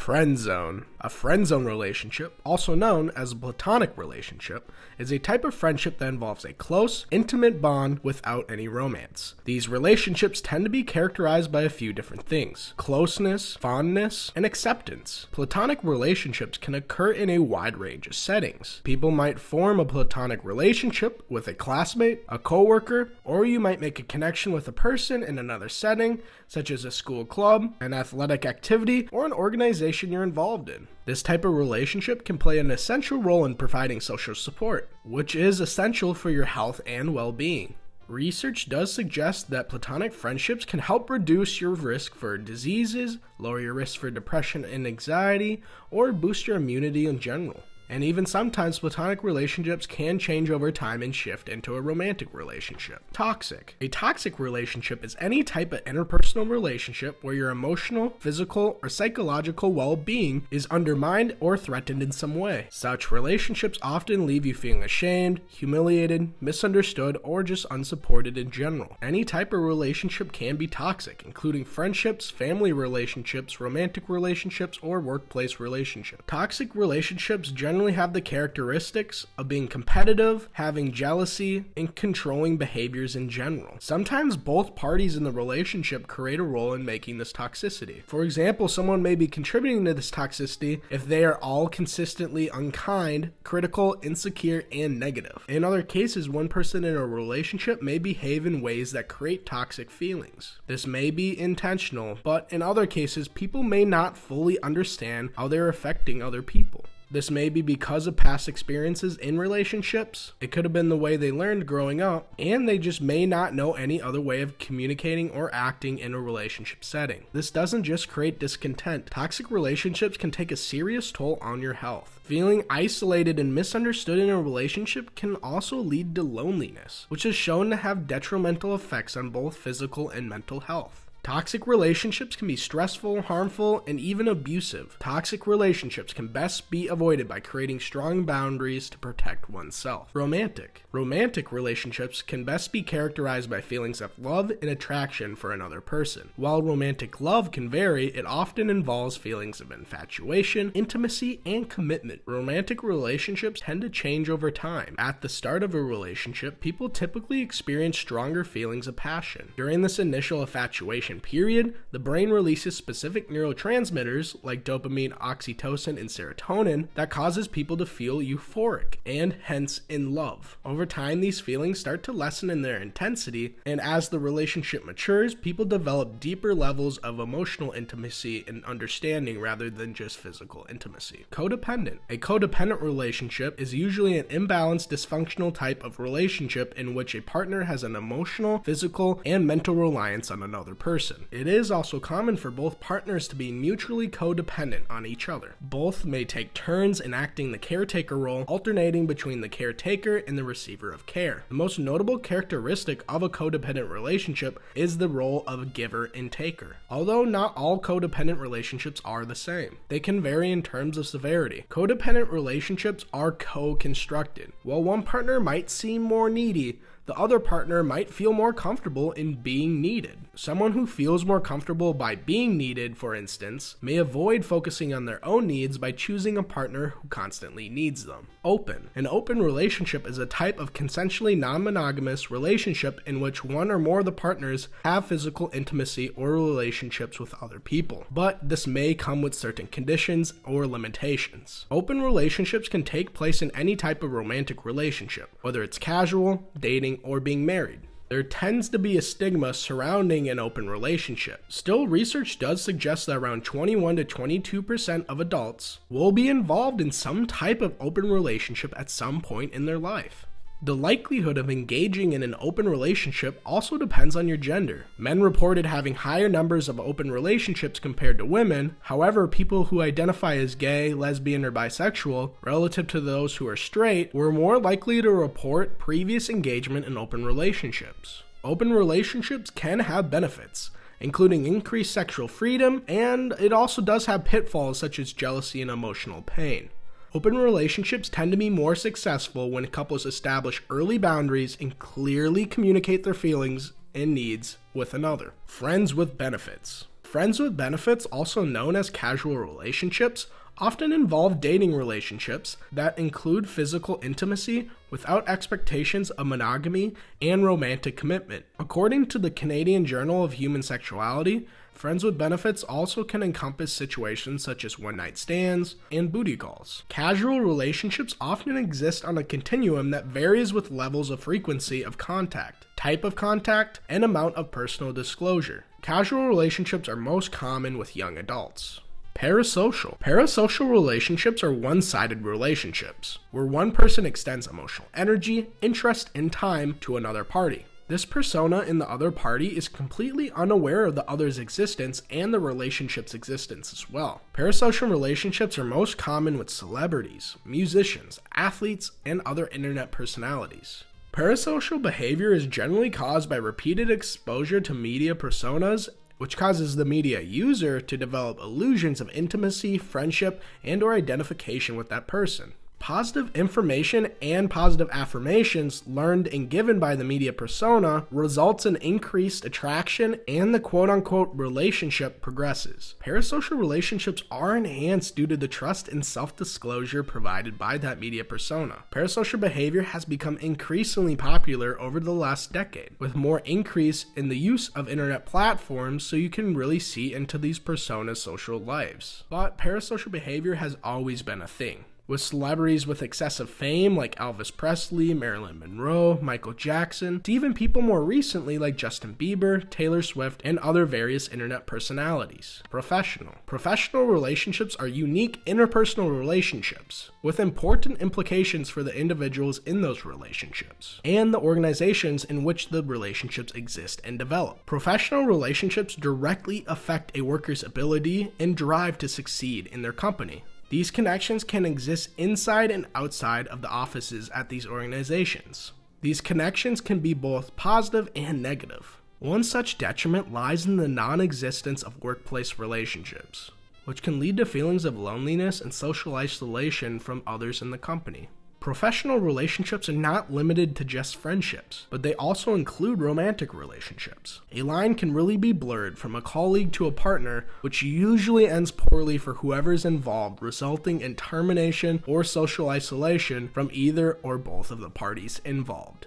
Friendzone. A friendzone relationship, also known as a platonic relationship, is a type of friendship that involves a close, intimate bond without any romance. These relationships tend to be characterized by a few different things: closeness, fondness, and acceptance. Platonic relationships can occur in a wide range of settings. People might form a platonic relationship with a classmate, a coworker, or you might make a connection with a person in another setting, such as a school club, an athletic activity, or an organization you're involved in. This type of relationship can play an essential role in providing social support, which is essential for your health and well-being. Research does suggest that platonic friendships can help reduce your risk for diseases, lower your risk for depression and anxiety, or boost your immunity in general. And even sometimes platonic relationships can change over time and shift into a romantic relationship. Toxic. A toxic relationship is any type of interpersonal relationship where your emotional, physical, or psychological well-being is undermined or threatened in some way. Such relationships often leave you feeling ashamed, humiliated, misunderstood, or just unsupported in general. Any type of relationship can be toxic, including friendships, family relationships, romantic relationships, or workplace relationships. Toxic relationships generally have the characteristics of being competitive, having jealousy, and controlling behaviors in general. Sometimes both parties in the relationship create a role in making this toxicity. For example, someone may be contributing to this toxicity if they are all consistently unkind, critical, insecure, and negative. In other cases, one person in a relationship may behave in ways that create toxic feelings. This may be intentional, but in other cases, people may not fully understand how they're affecting other people. This may be because of past experiences in relationships, it could have been the way they learned growing up, and they just may not know any other way of communicating or acting in a relationship setting. This doesn't just create discontent. Toxic relationships can take a serious toll on your health. Feeling isolated and misunderstood in a relationship can also lead to loneliness, which is shown to have detrimental effects on both physical and mental health. Toxic relationships can be stressful, harmful, and even abusive. Toxic relationships can best be avoided by creating strong boundaries to protect oneself. Romantic relationships can best be characterized by feelings of love and attraction for another person. While romantic love can vary, it often involves feelings of infatuation, intimacy, and commitment. Romantic relationships tend to change over time. At the start of a relationship, people typically experience stronger feelings of passion. During this initial infatuation period, the brain releases specific neurotransmitters like dopamine, oxytocin, and serotonin that causes people to feel euphoric and hence in love. Over time, these feelings start to lessen in their intensity, and as the relationship matures, people develop deeper levels of emotional intimacy and understanding rather than just physical intimacy. Codependent. A codependent relationship is usually an imbalanced, dysfunctional type of relationship in which a partner has an emotional, physical, and mental reliance on another person. It is also common for both partners to be mutually codependent on each other. Both may take turns enacting the caretaker role, alternating between the caretaker and the receiver of care. The most notable characteristic of a codependent relationship is the role of a giver and taker. Although not all codependent relationships are the same, they can vary in terms of severity. Codependent relationships are co-constructed. While one partner might seem more needy, the other partner might feel more comfortable in being needed. Someone who feels more comfortable by being needed, for instance, may avoid focusing on their own needs by choosing a partner who constantly needs them. Open. An open relationship is a type of consensually non-monogamous relationship in which one or more of the partners have physical intimacy or relationships with other people, but this may come with certain conditions or limitations. Open relationships can take place in any type of romantic relationship, whether it's casual, dating, or being married. There tends to be a stigma surrounding an open relationship. Still, research does suggest that around 21 to 22% of adults will be involved in some type of open relationship at some point in their life. The likelihood of engaging in an open relationship also depends on your gender. Men reported having higher numbers of open relationships compared to women. However, people who identify as gay, lesbian, or bisexual, relative to those who are straight, were more likely to report previous engagement in open relationships. Open relationships can have benefits, including increased sexual freedom, and it also does have pitfalls such as jealousy and emotional pain. Open relationships tend to be more successful when couples establish early boundaries and clearly communicate their feelings and needs with another. Friends with benefits. Friends with benefits, also known as casual relationships, often involve dating relationships that include physical intimacy without expectations of monogamy and romantic commitment. According to the Canadian Journal of Human Sexuality, friends with benefits also can encompass situations such as one-night stands and booty calls. Casual relationships often exist on a continuum that varies with levels of frequency of contact, type of contact, and amount of personal disclosure. Casual relationships are most common with young adults. Parasocial relationships are one-sided relationships, where one person extends emotional energy, interest, and time to another party. This persona in the other party is completely unaware of the other's existence and the relationship's existence as well. Parasocial relationships are most common with celebrities, musicians, athletes, and other internet personalities. Parasocial behavior is generally caused by repeated exposure to media personas, which causes the media user to develop illusions of intimacy, friendship, and/or identification with that person. Positive information and positive affirmations learned and given by the media persona results in increased attraction, and the quote-unquote relationship progresses. Parasocial relationships are enhanced due to the trust and self-disclosure provided by that media persona. Parasocial behavior has become increasingly popular over the last decade, with more increase in the use of internet platforms so you can really see into these personas' social lives. But parasocial behavior has always been a thing, with celebrities with excessive fame like Elvis Presley, Marilyn Monroe, Michael Jackson, to even people more recently like Justin Bieber, Taylor Swift, and other various internet personalities. Professional relationships are unique interpersonal relationships, with important implications for the individuals in those relationships, and the organizations in which the relationships exist and develop. Professional relationships directly affect a worker's ability and drive to succeed in their company. These connections can exist inside and outside of the offices at these organizations. These connections can be both positive and negative. One such detriment lies in the non-existence of workplace relationships, which can lead to feelings of loneliness and social isolation from others in the company. Professional relationships are not limited to just friendships, but they also include romantic relationships. A line can really be blurred from a colleague to a partner, which usually ends poorly for whoever's involved, resulting in termination or social isolation from either or both of the parties involved.